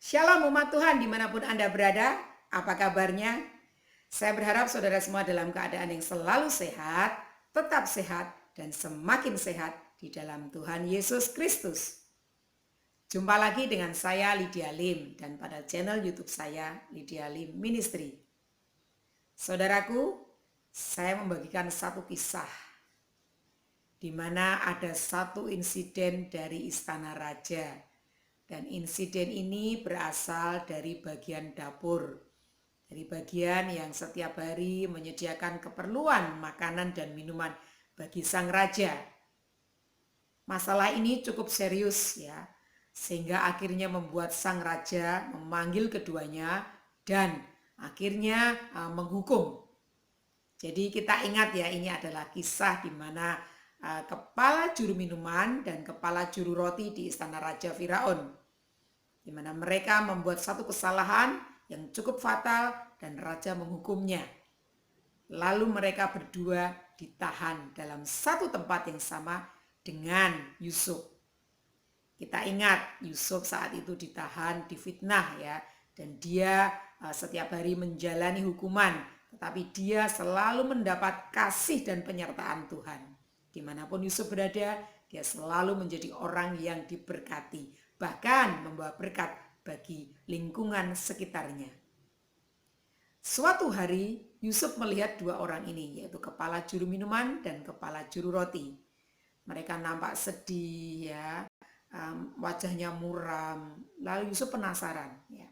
Shalom umat Tuhan dimanapun Anda berada, apa kabarnya? Saya berharap saudara semua dalam keadaan yang selalu sehat, tetap sehat, dan semakin sehat di dalam Tuhan Yesus Kristus. Jumpa lagi dengan saya Lydia Lim dan pada channel YouTube saya Lydia Lim Ministry. Saudaraku, saya membagikan satu kisah di mana ada satu insiden dari istana raja. Dan insiden ini berasal dari bagian dapur, dari bagian yang setiap hari menyediakan keperluan makanan dan minuman bagi sang raja. Masalah ini cukup serius ya, sehingga akhirnya membuat sang raja memanggil keduanya dan akhirnya menghukum. Jadi kita ingat ya, ini adalah kisah di mana kepala juru minuman dan kepala juru roti di istana Raja Firaun, di mana mereka membuat satu kesalahan yang cukup fatal dan raja menghukumnya. Lalu mereka berdua ditahan dalam satu tempat yang sama dengan Yusuf. Kita ingat Yusuf saat itu ditahan, difitnah ya, dan dia setiap hari menjalani hukuman, tetapi dia selalu mendapat kasih dan penyertaan Tuhan. Dimanapun Yusuf berada, dia selalu menjadi orang yang diberkati, bahkan membawa berkat bagi lingkungan sekitarnya. Suatu hari Yusuf melihat dua orang ini, yaitu kepala juru minuman dan kepala juru roti. Mereka nampak sedih ya, wajahnya muram. Lalu Yusuf penasaran ya.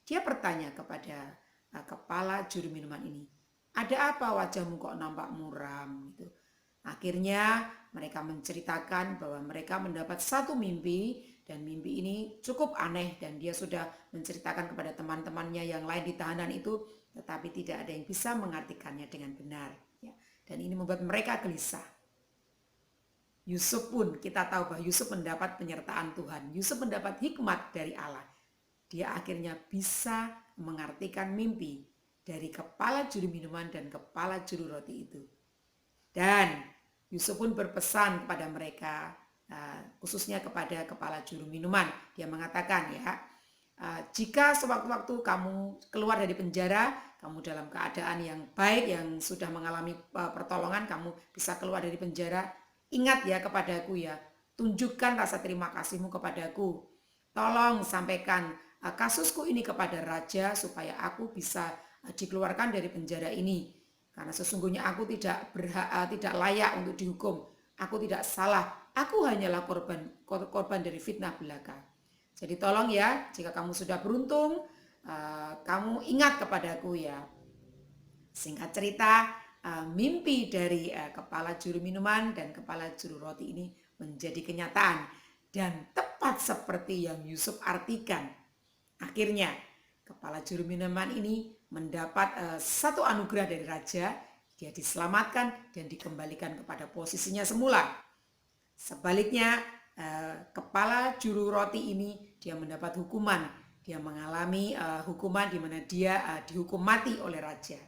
Dia bertanya kepada kepala juru minuman ini, "Ada apa wajahmu kok nampak muram?" Gitu. Akhirnya mereka menceritakan bahwa mereka mendapat satu mimpi, dan mimpi ini cukup aneh dan dia sudah menceritakan kepada teman-temannya yang lain di tahanan itu, tetapi tidak ada yang bisa mengartikannya dengan benar ya. Dan ini membuat mereka gelisah. Yusuf pun, kita tahu bahwa Yusuf mendapat penyertaan Tuhan, Yusuf mendapat hikmat dari Allah. Dia akhirnya bisa mengartikan mimpi dari kepala juru minuman dan kepala juru roti itu. Dan Yusuf pun berpesan kepada mereka, khususnya kepada kepala juru minuman. Dia mengatakan ya, jika sewaktu-waktu kamu keluar dari penjara, kamu dalam keadaan yang baik, yang sudah mengalami pertolongan, kamu bisa keluar dari penjara, ingat ya kepadaku ya, tunjukkan rasa terima kasihmu kepadaku. Tolong sampaikan kasusku ini kepada raja supaya aku bisa dikeluarkan dari penjara ini. Karena sesungguhnya aku tidak layak untuk dihukum. Aku tidak salah. Aku hanyalah korban dari fitnah belaka. Jadi tolong ya, jika kamu sudah beruntung, kamu ingat kepadaku ya. Singkat cerita, mimpi dari kepala juru minuman dan kepala juru roti ini menjadi kenyataan. Dan tepat seperti yang Yusuf artikan. Akhirnya, kepala juru minuman ini mendapat satu anugerah dari raja. Dia diselamatkan dan dikembalikan kepada posisinya semula. Sebaliknya, kepala juru roti ini dia mendapat hukuman. Dia mengalami hukuman di mana dia dihukum mati oleh raja.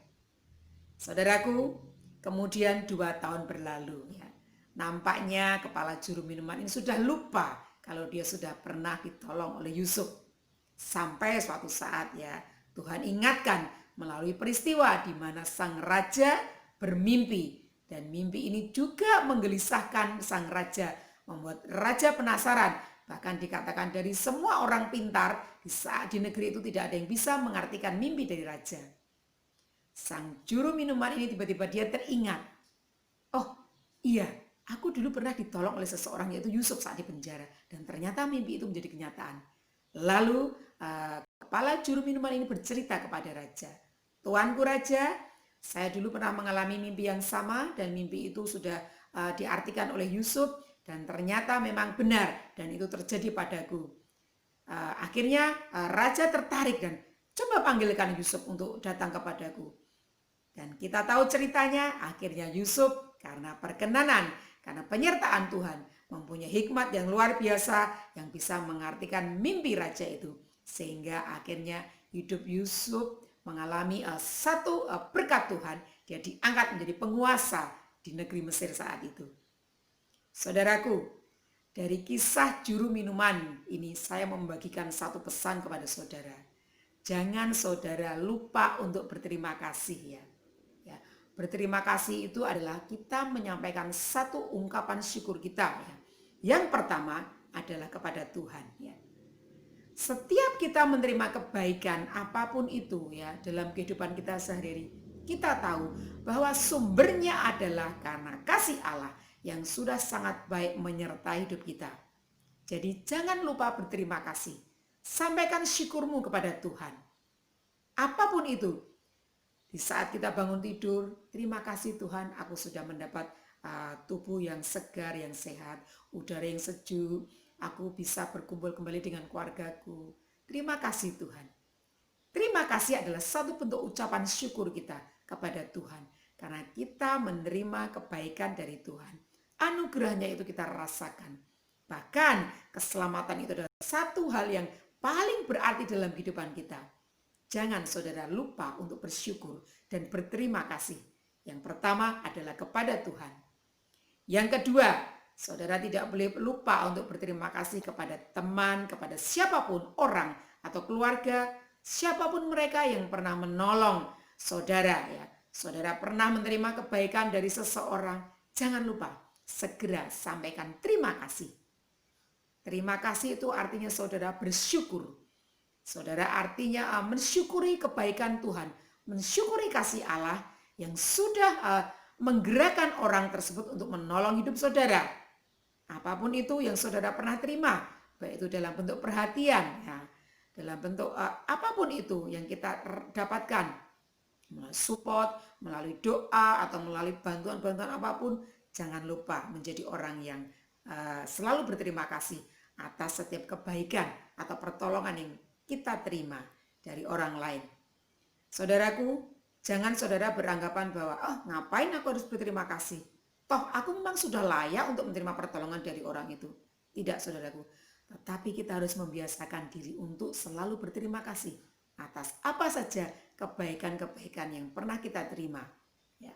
Saudaraku, kemudian 2 tahun berlalu ya. Nampaknya kepala juru minuman ini sudah lupa kalau dia sudah pernah ditolong oleh Yusuf. Sampai suatu saat ya, Tuhan ingatkan melalui peristiwa di mana sang raja bermimpi. Dan mimpi ini juga menggelisahkan sang raja, membuat raja penasaran. Bahkan dikatakan dari semua orang pintar di negeri itu tidak ada yang bisa mengartikan mimpi dari raja. Sang juru minuman ini tiba-tiba dia teringat, oh iya, aku dulu pernah ditolong oleh seseorang yaitu Yusuf saat di penjara. Dan ternyata mimpi itu menjadi kenyataan. Lalu kepala juru minuman ini bercerita kepada raja, "Tuanku raja, saya dulu pernah mengalami mimpi yang sama dan mimpi itu sudah diartikan oleh Yusuf dan ternyata memang benar dan itu terjadi padaku." Akhirnya raja tertarik dan coba panggilkan Yusuf untuk datang kepadaku. Dan kita tahu ceritanya, akhirnya Yusuf karena perkenanan, karena penyertaan Tuhan, mempunyai hikmat yang luar biasa yang bisa mengartikan mimpi raja itu. Sehingga akhirnya hidup Yusuf mengalami satu berkat Tuhan. Dia diangkat menjadi penguasa di negeri Mesir saat itu. Saudaraku, Dari kisah juru minuman ini saya membagikan satu pesan kepada saudara. Jangan saudara lupa untuk berterima kasih ya. Ya, berterima kasih itu adalah kita menyampaikan satu ungkapan syukur kita ya. Yang pertama adalah kepada Tuhan ya. Setiap kita menerima kebaikan apapun itu ya dalam kehidupan kita sehari-hari, kita tahu bahwa sumbernya adalah karena kasih Allah yang sudah sangat baik menyertai hidup kita. Jadi jangan lupa berterima kasih. Sampaikan syukurmu kepada Tuhan. Apapun itu. Di saat kita bangun tidur, terima kasih Tuhan aku sudah mendapat tubuh yang segar, yang sehat, udara yang sejuk. Aku bisa berkumpul kembali dengan keluargaku. Terima kasih Tuhan. Terima kasih adalah satu bentuk ucapan syukur kita kepada Tuhan. Karena kita menerima kebaikan dari Tuhan. Anugerahnya itu kita rasakan. Bahkan keselamatan itu adalah satu hal yang paling berarti dalam kehidupan kita. Jangan saudara lupa untuk bersyukur dan berterima kasih. Yang pertama adalah kepada Tuhan. Yang kedua, saudara tidak boleh lupa untuk berterima kasih kepada teman, kepada siapapun orang atau keluarga, siapapun mereka yang pernah menolong saudara ya. Saudara pernah menerima kebaikan dari seseorang, jangan lupa segera sampaikan terima kasih. Terima kasih itu artinya saudara bersyukur. Saudara artinya mensyukuri kebaikan Tuhan, mensyukuri kasih Allah yang sudah menggerakkan orang tersebut untuk menolong hidup saudara. Apapun itu yang saudara pernah terima, baik itu dalam bentuk perhatian, ya, dalam bentuk apapun itu yang kita dapatkan, melalui support, melalui doa, atau melalui bantuan-bantuan apapun, jangan lupa menjadi orang yang selalu berterima kasih atas setiap kebaikan atau pertolongan yang kita terima dari orang lain. Saudaraku, jangan saudara beranggapan bahwa ngapain aku harus berterima kasih? Toh aku memang sudah layak untuk menerima pertolongan dari orang itu. Tidak saudaraku, tetapi kita harus membiasakan diri untuk selalu berterima kasih atas apa saja kebaikan-kebaikan yang pernah kita terima. Ya.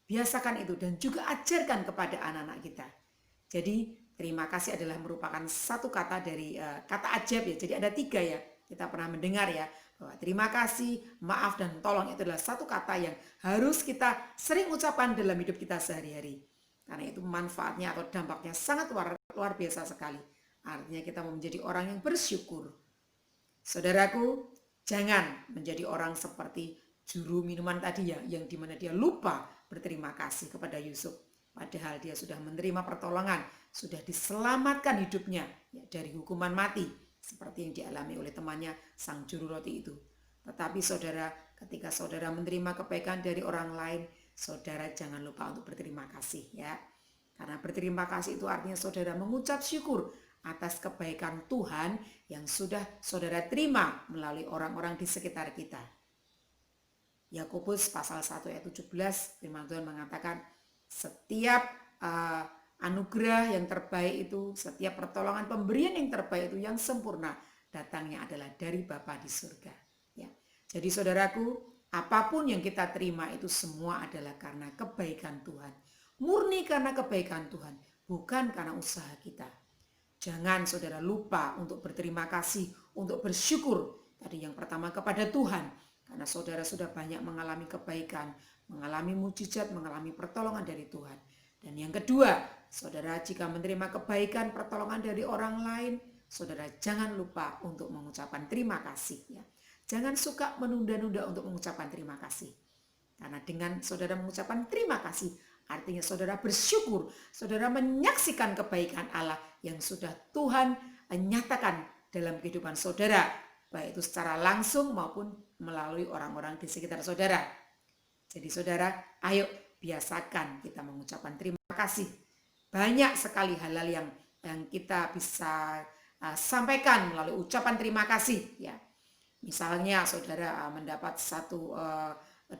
Biasakan itu dan juga ajarkan kepada anak-anak kita. Jadi terima kasih adalah merupakan satu kata dari kata ajab ya. Jadi ada 3 ya. Kita pernah mendengar ya bahwa terima kasih, maaf dan tolong itu adalah satu kata yang harus kita sering ucapkan dalam hidup kita sehari-hari. Karena itu manfaatnya atau dampaknya sangat luar biasa sekali. Artinya kita mau menjadi orang yang bersyukur. Saudaraku, jangan menjadi orang seperti juru minuman tadi ya, yang dimana dia lupa berterima kasih kepada Yusuf. Padahal dia sudah menerima pertolongan, sudah diselamatkan hidupnya ya, dari hukuman mati. Seperti yang dialami oleh temannya sang juru roti itu. Tetapi saudara, ketika saudara menerima kebaikan dari orang lain, saudara jangan lupa untuk berterima kasih ya. Karena berterima kasih itu artinya saudara mengucap syukur atas kebaikan Tuhan yang sudah saudara terima melalui orang-orang di sekitar kita. Yakobus pasal 1 ayat 17 firman Tuhan mengatakan setiap anugerah yang terbaik itu, setiap pertolongan pemberian yang terbaik itu yang sempurna datangnya adalah dari Bapa di surga. Ya. Jadi saudaraku, apapun yang kita terima itu semua adalah karena kebaikan Tuhan. Murni karena kebaikan Tuhan, bukan karena usaha kita. Jangan saudara lupa untuk berterima kasih, untuk bersyukur. Tadi yang pertama kepada Tuhan, karena saudara sudah banyak mengalami kebaikan, mengalami mujizat, mengalami pertolongan dari Tuhan. Dan yang kedua, saudara jika menerima kebaikan pertolongan dari orang lain, saudara jangan lupa untuk mengucapkan terima kasih. Ya. Jangan suka menunda-nunda untuk mengucapkan terima kasih. Karena dengan saudara mengucapkan terima kasih, artinya saudara bersyukur, saudara menyaksikan kebaikan Allah yang sudah Tuhan nyatakan dalam kehidupan saudara, baik itu secara langsung maupun melalui orang-orang di sekitar saudara. Jadi saudara, ayo biasakan kita mengucapkan terima kasih. Banyak sekali hal-hal yang kita bisa sampaikan melalui ucapan terima kasih. Ya, misalnya saudara mendapat satu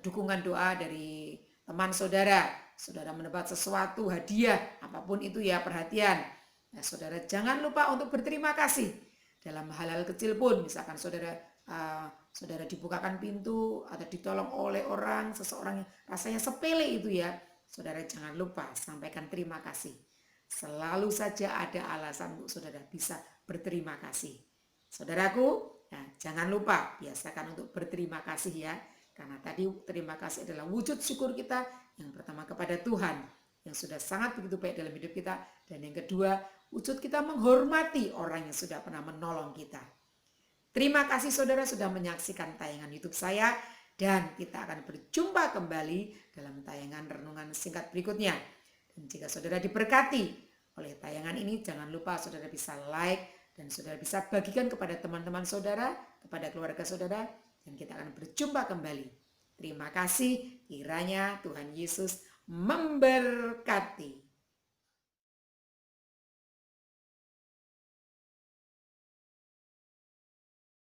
dukungan doa dari teman saudara, saudara mendapat sesuatu hadiah, apapun itu ya perhatian. Nah, saudara jangan lupa untuk berterima kasih dalam hal-hal kecil pun, misalkan saudara dibukakan pintu atau ditolong oleh seseorang yang rasanya sepele itu ya, saudara jangan lupa sampaikan terima kasih. selalu saja ada alasan untuk saudara bisa berterima kasih. Saudaraku, nah, jangan lupa biasakan untuk berterima kasih ya. Karena tadi terima kasih adalah wujud syukur kita yang pertama kepada Tuhan yang sudah sangat begitu baik dalam hidup kita. Dan yang kedua, wujud kita menghormati orang yang sudah pernah menolong kita. Terima kasih saudara sudah menyaksikan tayangan YouTube saya. Dan kita akan berjumpa kembali dalam tayangan renungan singkat berikutnya. Dan jika saudara diberkati oleh tayangan ini, jangan lupa saudara bisa like dan saudara bisa bagikan kepada teman-teman saudara, kepada keluarga saudara, dan kita akan berjumpa kembali. Terima kasih, kiranya Tuhan Yesus memberkati.